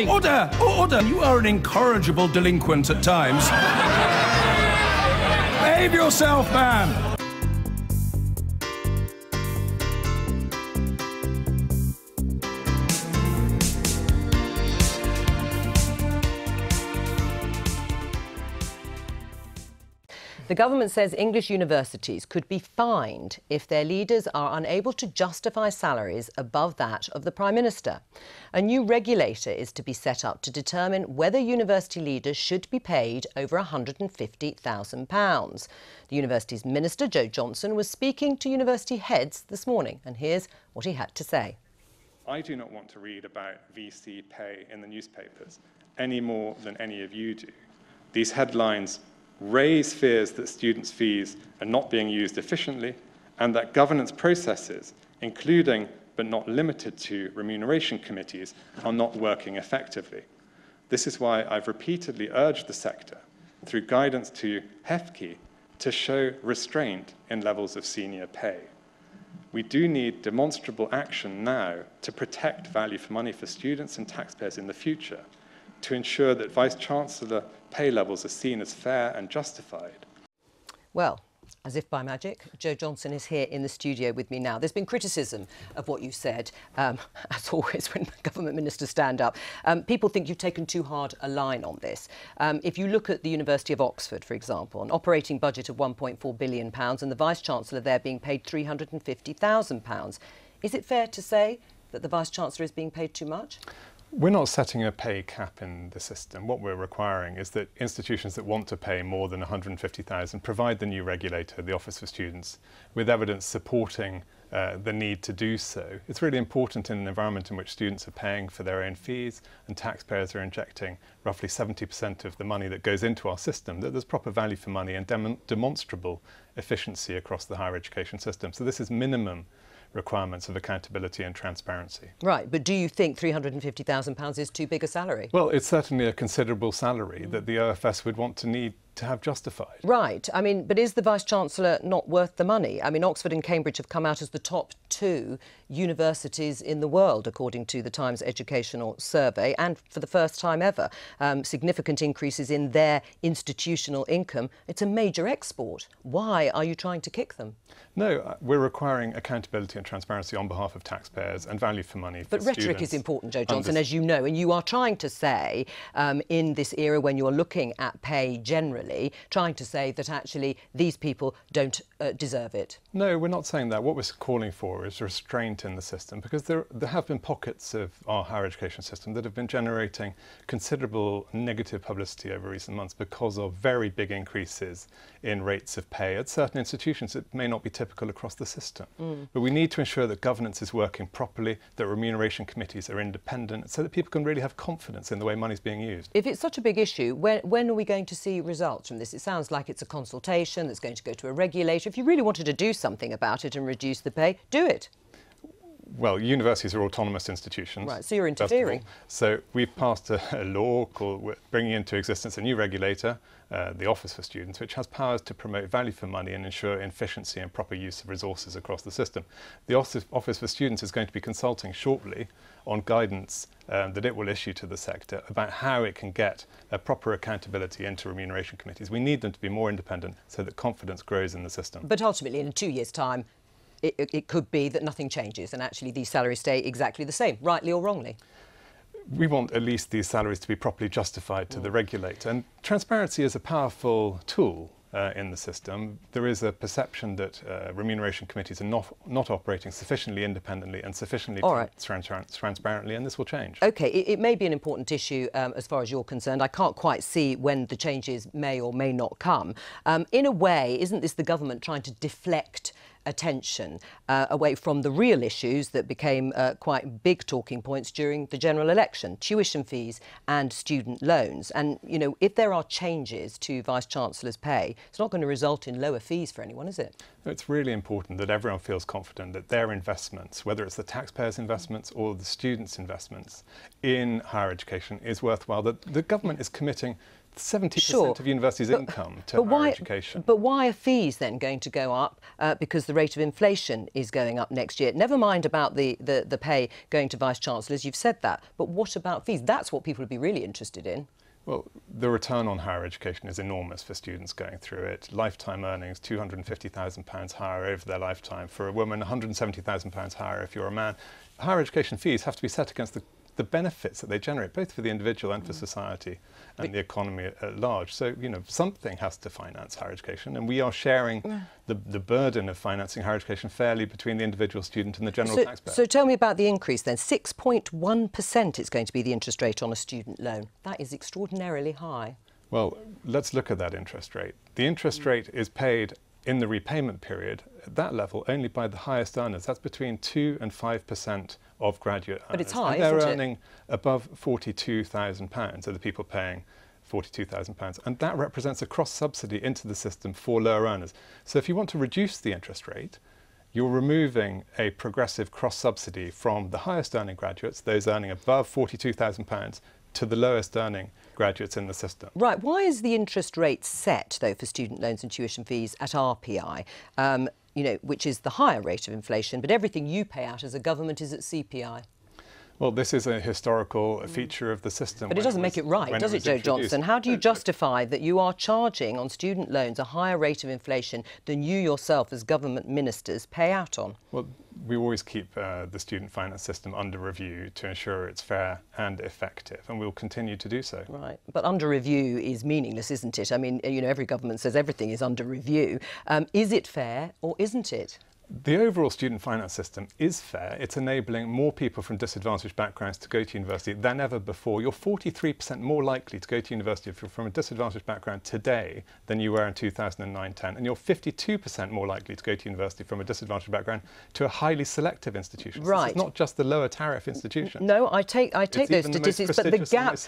Order! Order! You are an incorrigible delinquent at times. Behave yourself, man! The government says English universities could be fined if their leaders are unable to justify salaries above that of the Prime Minister. A new regulator is to be set up to determine whether university leaders should be paid over £150,000. The university's minister, Jo Johnson, was speaking to university heads this morning, and here's what he had to say. I do not want to read about VC pay in the newspapers any more than any of you do. These headlines raise fears that students' fees are not being used efficiently and that governance processes, including but not limited to remuneration committees, are not working effectively. This is why I've repeatedly urged the sector, through guidance to HEFCE, to show restraint in levels of senior pay. We do need demonstrable action now to protect value for money for students and taxpayers in the future, to ensure that Vice-Chancellor pay levels are seen as fair and justified. Well, as if by magic, Jo Johnson is here in the studio with me now. There's been criticism of what you said, as always when government ministers stand up. People think you've taken too hard a line on this. If you look at the University of Oxford, for example, an operating budget of £1.4 billion and the Vice-Chancellor there being paid £350,000, is it fair to say that the Vice-Chancellor is being paid too much? We're not setting a pay cap in the system. What we're requiring is that institutions that want to pay more than £150,000 provide the new regulator, the Office for Students, with evidence supporting the need to do so. It's really important in an environment in which students are paying for their own fees and taxpayers are injecting roughly 70% of the money that goes into our system, that there's proper value for money and demonstrable efficiency across the higher education system. So this is minimum requirements of accountability and transparency. Right, but do you think £350,000 is too big a salary? Well, it's certainly a considerable salary that the OFS would want to need to have justified. Right, I mean, but is the Vice-Chancellor not worth the money? I mean, Oxford and Cambridge have come out as the top 2 universities in the world, according to the Times Educational Survey, and for the first time ever, significant increases in their institutional income. It's a major export. Why are you trying to kick them? No, we're requiring accountability and transparency on behalf of taxpayers and value for money for But students. rhetoric is important, Jo Johnson, as you know, and you are trying to say, in this era when you're looking at pay generally, trying to say that actually these people don't deserve it. No, we're not saying that. What we're calling for is restraint in the system, because there have been pockets of our higher education system that have been generating considerable negative publicity over recent months because of very big increases in rates of pay at certain institutions. It may not be typical across the system. But we need to ensure that governance is working properly, that remuneration committees are independent, so that people can really have confidence in the way money's being used. If it's such a big issue, when are we going to see results from this? It sounds like it's a consultation that's going to go to a regulator. If you really wanted to do something about it and reduce the pay, do it. Well, universities are autonomous institutions. Right, so you're interfering. So we've passed a law called bringing into existence a new regulator, the Office for Students, which has powers to promote value for money and ensure efficiency and proper use of resources across the system. The Office for Students is going to be consulting shortly on guidance that it will issue to the sector about how it can get proper accountability into remuneration committees. We need them to be more independent so that confidence grows in the system. But ultimately, in 2 years' time, it could be that nothing changes and actually these salaries stay exactly the same, rightly or wrongly. We want at least these salaries to be properly justified to the regulator. And transparency is a powerful tool in the system. There is a perception that remuneration committees are not operating sufficiently independently and sufficiently transparently, and this will change. OK, it may be an important issue as far as you're concerned. I can't quite see when the changes may or may not come. In a way, isn't this the government trying to deflect attention away from the real issues that became quite big talking points during the general election, tuition fees and student loans? And, you know, if there are changes to Vice-Chancellor's pay, it's not going to result in lower fees for anyone, is it? It's really important that everyone feels confident that their investments, whether it's the taxpayers' investments or the students' investments in higher education, is worthwhile, that the government is committing 70% of universities' income to higher education. But why are fees then going to go up? Because the rate of inflation is going up next year. Never mind about the pay going to vice-chancellors, you've said that. But what about fees? That's what people would be really interested in. Well, the return on higher education is enormous for students going through it. Lifetime earnings, £250,000 higher over their lifetime. For a woman, £170,000 higher if you're a man. Higher education fees have to be set against the benefits that they generate, both for the individual and for society and the economy at large. So, you know, something has to finance higher education, and we are sharing the burden of financing higher education fairly between the individual student and the general taxpayer. So tell me about the increase then. 6.1% is going to be the interest rate on a student loan. That is extraordinarily high. Well, let's look at that interest rate. The interest rate is paid in the repayment period at that level only by the highest earners. That's between 2 and 5% of graduate earners. But it's high, and they're isn't earning above £42,000, so the people paying £42,000, and that represents a cross-subsidy into the system for lower earners. So if you want to reduce the interest rate, you're removing a progressive cross-subsidy from the highest earning graduates, those earning above £42,000, to the lowest earning graduates in the system. Right. Why is the interest rate set, though, for student loans and tuition fees at RPI, you know, which is the higher rate of inflation, but everything you pay out as a government is at CPI? Well, this is a historical feature of the system. But it doesn't make it right, does it, Jo Johnson? How do you justify that you are charging on student loans a higher rate of inflation than you yourself as government ministers pay out on? Well, we always keep the student finance system under review to ensure it's fair and effective, and we'll continue to do so. Right, but under review is meaningless, isn't it? I mean, you know, every government says everything is under review. Is it fair or isn't it? The overall student finance system is fair. It's enabling more people from disadvantaged backgrounds to go to university than ever before. You're 43% more likely to go to university if you're from a disadvantaged background today than you were in 2009-10, and you're 52% more likely to go to university from a disadvantaged background to a highly selective institution. Right. It's not just the lower tariff institution. No, I take those statistics, but the gap.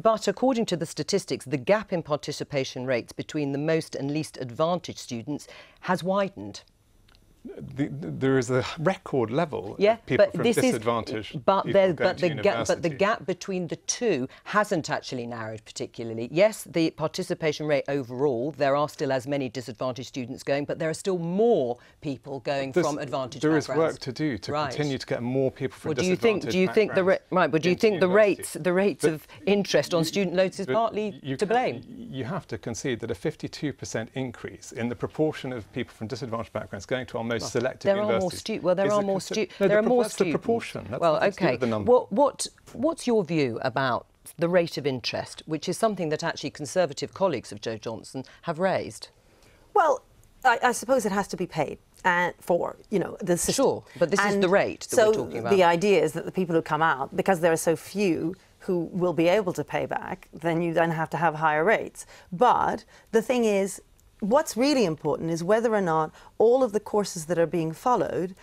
But according to the statistics, the gap in participation rates between the most and least advantaged students has widened. There is a record level of people but from this disadvantaged is, but the university. gap between the two hasn't actually narrowed particularly. Yes, the participation rate overall, there are still as many disadvantaged students going, but there are still more people going from advantaged backgrounds. There is work to do to continue to get more people from disadvantaged backgrounds. Do you think the rates of interest on student loans is partly to blame? You have to concede that a 52% increase in the proportion of people from disadvantaged backgrounds going to our most selective universities. There are more students. That's the proportion. That's the number. What's your view about the rate of interest, which is something that actually Conservative colleagues of Jo Johnson have raised? Well, I suppose it has to be paid for, you know, the system. Sure, but this is the rate that we're talking about. So the idea is that the people who come out, because there are so few who will be able to pay back, then you then have to have higher rates. But the thing is, what's really important is whether or not all of the courses that are being followed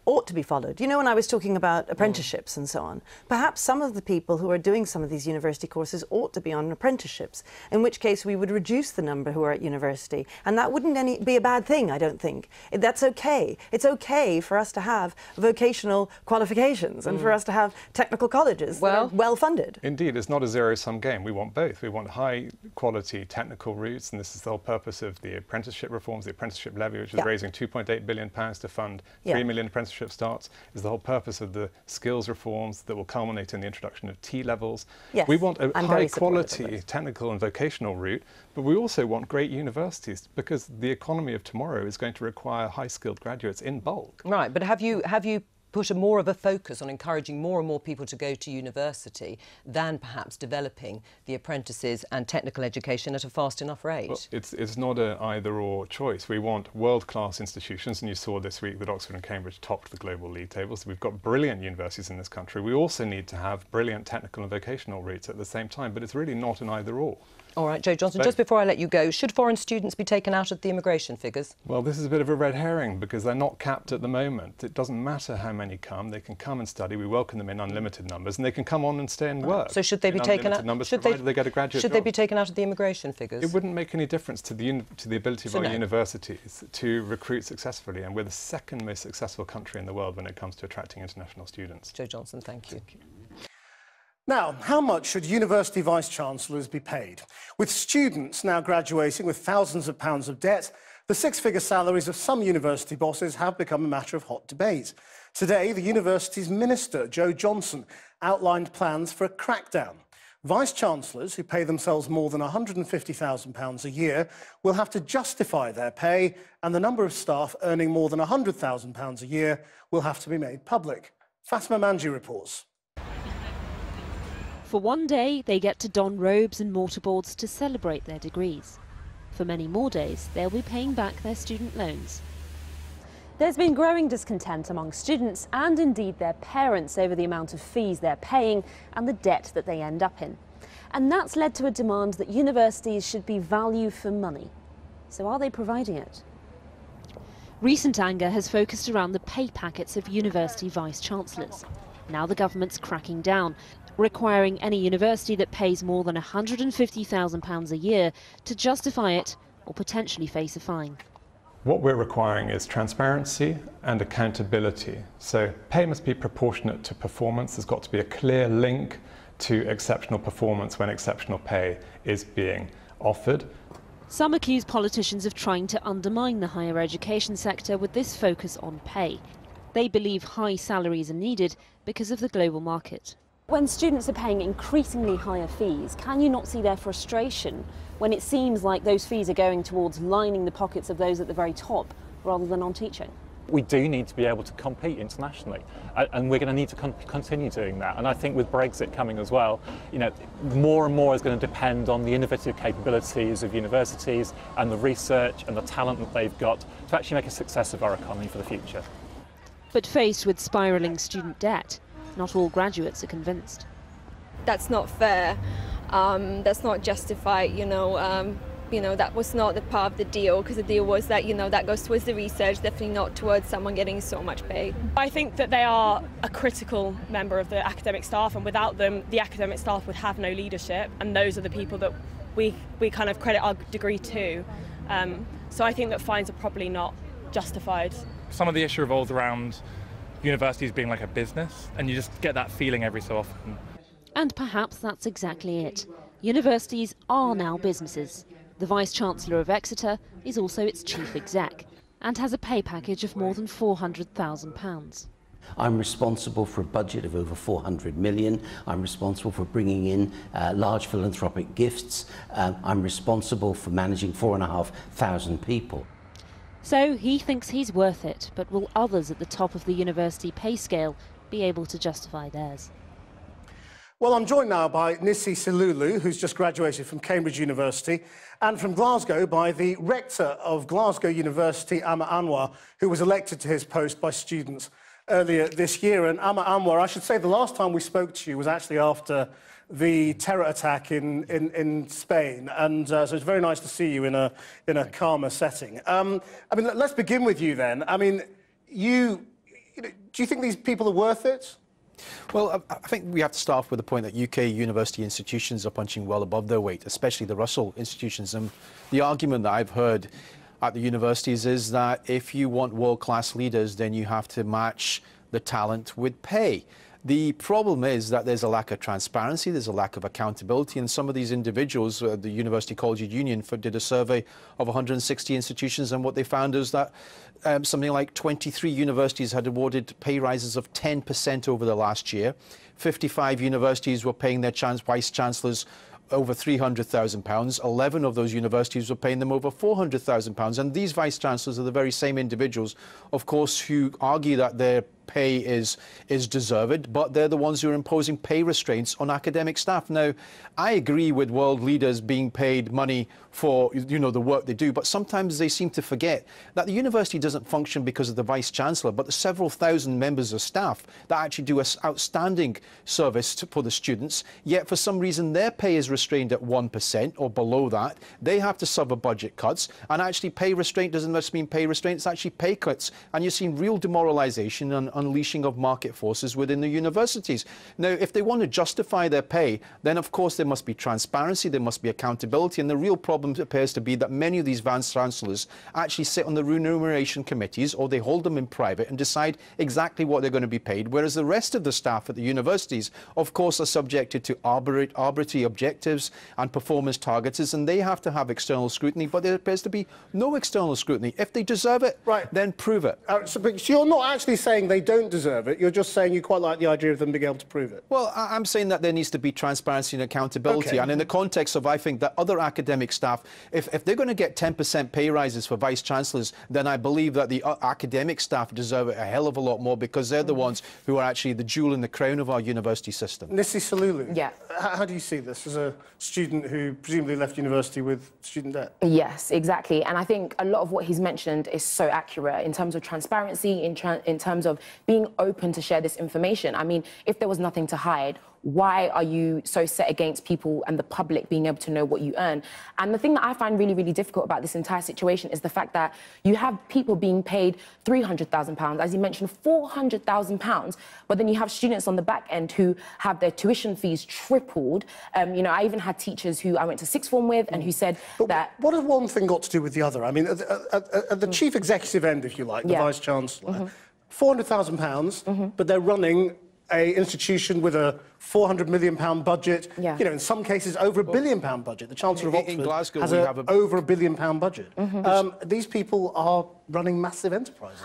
ought to be followed. You know, when I was talking about apprenticeships and so on, perhaps some of the people who are doing some of these university courses ought to be on apprenticeships, in which case we would reduce the number who are at university. And that wouldn't be a bad thing, I don't think. That's okay. It's okay for us to have vocational qualifications and for us to have technical colleges that are well funded. Indeed, it's not a zero-sum game. We want both. We want high-quality technical routes, and this is the whole purpose of the apprenticeship reforms, the apprenticeship levy, which is raising £2.8 billion to fund 3 million apprenticeship starts, is the whole purpose of the skills reforms that will culminate in the introduction of T-levels. Yes, we want a high-quality technical and vocational route, but we also want great universities, because the economy of tomorrow is going to require high-skilled graduates in bulk. Right, but have you put more of a focus on encouraging more and more people to go to university than perhaps developing the apprentices and technical education at a fast enough rate? Well, it's not an either-or choice. We want world-class institutions, and you saw this week that Oxford and Cambridge topped the global league tables. We've got brilliant universities in this country. We also need to have brilliant technical and vocational routes at the same time, but it's really not an either-or. All right, Jo Johnson, just before I let you go, should foreign students be taken out of the immigration figures? Well, this is a bit of a red herring, because they're not capped at the moment. It doesn't matter how many come. They can come and study. We welcome them in unlimited numbers, and they can come on and stay and work. So should they be taken out? Provided they get a graduate Should job. they be taken out of the immigration figures? It wouldn't make any difference to the ability of our universities to recruit successfully, and we're the second most successful country in the world when it comes to attracting international students. Jo Johnson, thank you. Now, how much should university vice-chancellors be paid? With students now graduating with thousands of pounds of debt, the six-figure salaries of some university bosses have become a matter of hot debate. Today, the university's minister, Jo Johnson, outlined plans for a crackdown. Vice-chancellors who pay themselves more than £150,000 a year will have to justify their pay, and the number of staff earning more than £100,000 a year will have to be made public. Fatma Manji reports. For one day, they get to don robes and mortarboards to celebrate their degrees. For many more days, they'll be paying back their student loans. There's been growing discontent among students and indeed their parents over the amount of fees they're paying and the debt that they end up in. And that's led to a demand that universities should be value for money. So are they providing it? Recent anger has focused around the pay packets of university vice-chancellors. Now the government's cracking down, requiring any university that pays more than £150,000 a year to justify it or potentially face a fine. What we're requiring is transparency and accountability. So pay must be proportionate to performance. There's got to be a clear link to exceptional performance when exceptional pay is being offered. Some accuse politicians of trying to undermine the higher education sector with this focus on pay. They believe high salaries are needed because of the global market. When students are paying increasingly higher fees, can you not see their frustration when it seems like those fees are going towards lining the pockets of those at the very top rather than on teaching? We do need to be able to compete internationally, and we're going to need to continue doing that. And I think with Brexit coming as well, more and more is going to depend on the innovative capabilities of universities and the research and the talent that they've got to actually make a success of our economy for the future. But faced with spiralling student debt, not all graduates are convinced. That's not fair. That's not justified. That was not the part of the deal, because the deal was that that goes towards the research, definitely not towards someone getting so much pay. I think that they are a critical member of the academic staff, and without them, the academic staff would have no leadership, and those are the people that we kind of credit our degree to. So I think that fines are probably not justified. Some of the issue revolves around universities being like a business, and you just get that feeling every so often. And perhaps that's exactly it. Universities are now businesses. The Vice-Chancellor of Exeter is also its chief exec and has a pay package of more than £400,000. I'm responsible for a budget of over 400 million. I'm responsible for bringing in large philanthropic gifts. I'm responsible for managing 4,500 people. So he thinks he's worth it, but will others at the top of the university pay scale be able to justify theirs? Well, I'm joined now by Nissi Silulu, who's just graduated from Cambridge University, and from Glasgow by the rector of Glasgow University, Amma Anwar, who was elected to his post by students earlier this year. And Amma Anwar, I should say the last time we spoke to you was actually after the terror attack in Spain, and so it's very nice to see you in a calmer setting. Let's begin with you then. Do you think these people are worth it? Well, I think we have to start with the point that UK university institutions are punching well above their weight, especially the Russell institutions. And the argument that I've heard at the universities is that if you want world-class leaders, then you have to match the talent with pay. The problem is that there's a lack of transparency, there's a lack of accountability, and some of these individuals, the University Colleges Union did a survey of 160 institutions, and what they found is that something like 23 universities had awarded pay rises of 10% over the last year. 55 universities were paying their vice-chancellors over £300,000. 11 of those universities were paying them over £400,000. And these vice-chancellors are the very same individuals, of course, who argue that their pay is deserved, but they're the ones who are imposing pay restraints on academic staff. Now, I agree with world leaders being paid money for, the work they do, but sometimes they seem to forget that the university doesn't function because of the vice-chancellor, but the several thousand members of staff that actually do an outstanding service for the students, yet for some reason their pay is restrained at 1% or below that. They have to suffer budget cuts, and actually pay restraint doesn't just mean pay restraint, it's actually pay cuts, and you've seen real demoralisation unleashing of market forces within the universities. Now, if they want to justify their pay, then of course there must be transparency, there must be accountability, and the real problem appears to be that many of these vice-chancellors actually sit on the remuneration committees, or they hold them in private and decide exactly what they're going to be paid, whereas the rest of the staff at the universities, of course, are subjected to arbitrary objectives and performance targets, and they have to have external scrutiny, but there appears to be no external scrutiny. If they deserve it, then prove it. So you're not actually saying they don't deserve it, you're just saying you quite like the idea of them being able to prove it? Well, I'm saying that there needs to be transparency and accountability, and in the context of, I think, that other academic staff, if they're going to get 10% pay rises for vice-chancellors, then I believe that the academic staff deserve it a hell of a lot more, because they're the ones who are actually the jewel in the crown of our university system. Nissi Salulu, yeah. How do you see this as a student who presumably left university with student debt? Yes, exactly. And I think a lot of what he's mentioned is so accurate in terms of transparency, in terms of being open to share this information. I mean, if there was nothing to hide, why are you so set against people and the public being able to know what you earn? And the thing that I find really, really difficult about this entire situation is the fact that you have people being paid £300,000, as you mentioned, £400,000, but then you have students on the back end who have their tuition fees tripled. You know, I even had teachers who I went to sixth form with and who said that... What has one thing got to do with the other? I mean, at the chief executive end, if you like, the vice-chancellor, £400,000, but they're running an institution with a £400 million budget, you know, in some cases over £1 billion budget. The Chancellor of Oxford Glasgow, has over £1 billion budget. These people are running massive enterprises.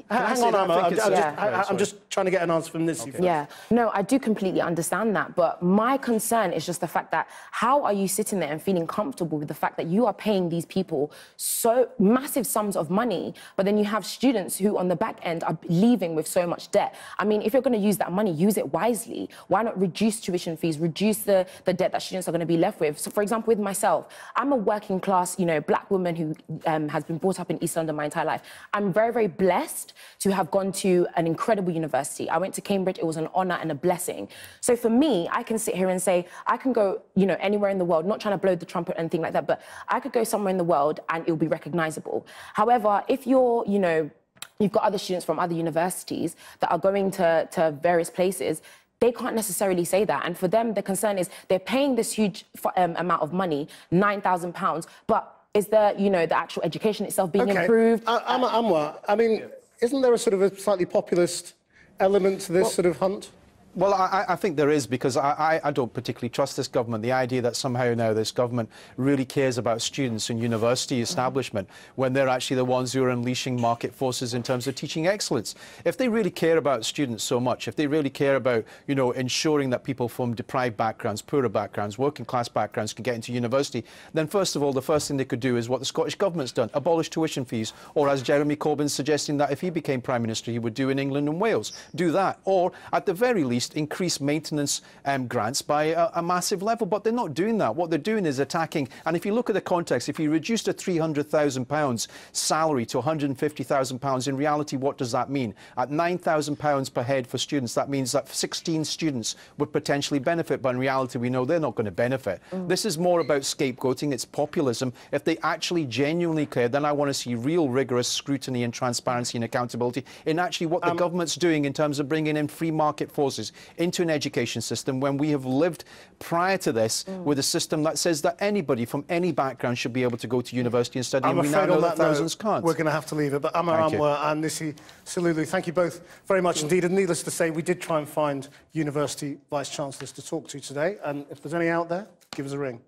Hang on, Amma. I'm just trying to get an answer from Nissi first. Yeah, no, I do completely understand that, but my concern is just the fact that how are you sitting there and feeling comfortable with the fact that you are paying these people so massive sums of money, but then you have students who on the back end are leaving with so much debt? I mean, if you're going to use that money, use it wisely. Why not reduce tuition fees, reduce the debt that students are going to be left with? So, for example, with myself, I'm a working class, you know, black woman who has been brought up in East London my entire life. I'm very, very blessed to have gone to an incredible university. I went to Cambridge. It was an honour and a blessing. So for me, I can sit here and say, I can go, you know, anywhere in the world, not trying to blow the trumpet or anything like that, but I could go somewhere in the world and it'll be recognisable. However, if you're, you know, you've got other students from other universities that are going to various places, they can't necessarily say that. And for them, the concern is they're paying this huge amount of money, £9,000, but is the, you know, the actual education itself being improved? Anwar, I mean, isn't there a sort of a slightly populist element to this sort of hunt? Well, I think there is, because I don't particularly trust this government. The idea that somehow now this government really cares about students and university establishment when they're actually the ones who are unleashing market forces in terms of teaching excellence. If they really care about students so much, if they really care about, you know, ensuring that people from deprived backgrounds, poorer backgrounds, working class backgrounds can get into university, then first of all, the first thing they could do is what the Scottish government's done, abolish tuition fees, or as Jeremy Corbyn's suggesting that if he became Prime Minister, he would do in England and Wales. Do that, or at the very least, increase maintenance grants by a massive level, but they're not doing that. What they're doing is attacking, and if you look at the context, if you reduced a £300,000 salary to £150,000, in reality, what does that mean? At £9,000 per head for students, that means that 16 students would potentially benefit, but in reality, we know they're not going to benefit. This is more about scapegoating, it's populism. If they actually genuinely care, then I want to see real rigorous scrutiny and transparency and accountability in actually what the government's doing in terms of bringing in free market forces into an education system, when we have lived prior to this with a system that says that anybody from any background should be able to go to university and study, and we now know that thousands can't. We're going to have to leave it, but Anwar and Nissi Salulu, thank you both very much indeed. And needless to say, we did try and find university vice-chancellors to talk to today, and if there's any out there, give us a ring.